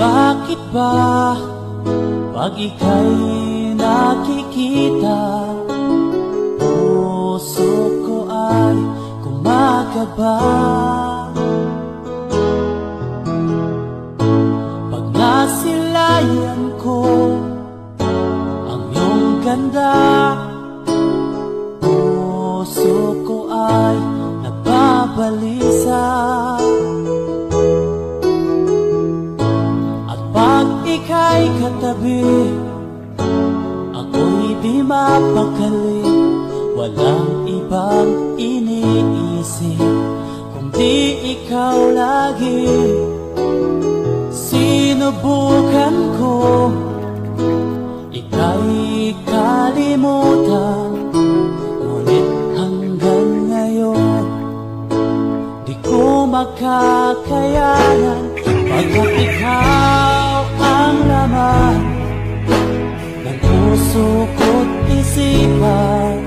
Bakit ba pag ika'y nakikita, puso ko ay kumakaba? Pag nasilayan ko ang iyong ganda, puso ko ay nababalisa. Pag ika'y katabi, ako'y di mapakali. Walang ibang iniisip kundi ikaw lagi. Sinubukan ko ika'y kalimutan, ngunit hanggang ngayon di ko makakayanan. Pagkat ikaw ang laman ng puso ko't isipan,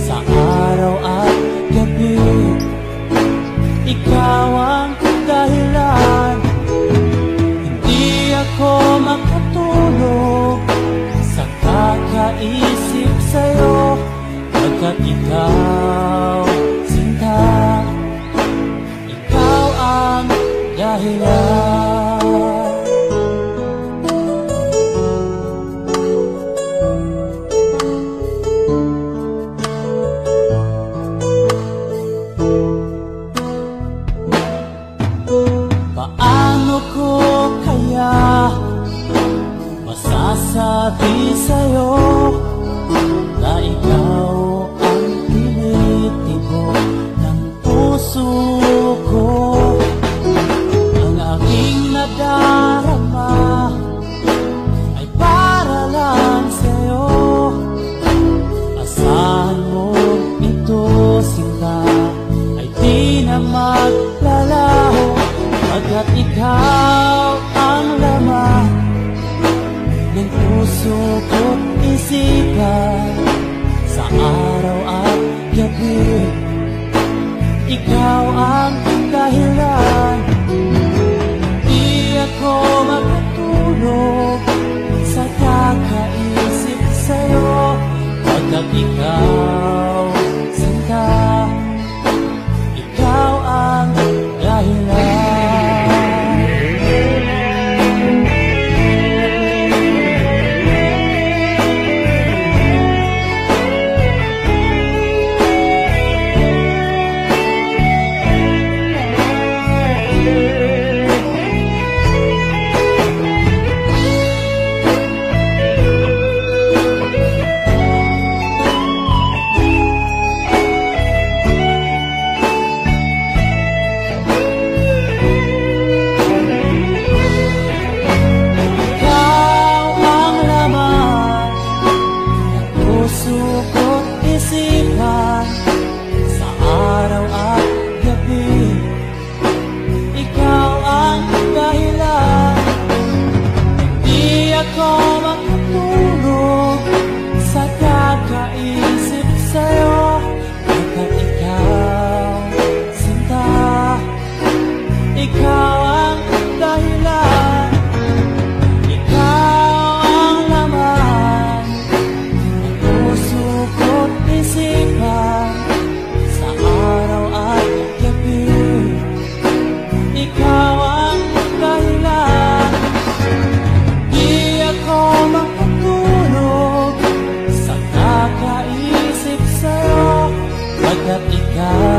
sa araw at gabi ikaw ang dahilan. Hindi ako makatulog sa kakaisip sa'yo, pagkat ikaw, sinta, ikaw ang dahilan. Paano ko kaya masasabi sa'yo na ikaw ang tinitibok ng puso ko? Ang aking nadarama ay para lang sa'yo. Asahan mo ito, sinta, ay di na maglalaho, pagkat ikaw ang laman ng puso ko't isipan, sa araw at gabi ikaw ang dahilan. Di ako makatulog sa kakaisip sa'yo, pagkat ikaw, sinta, ikaw ang dahilan. Pagkat ikaw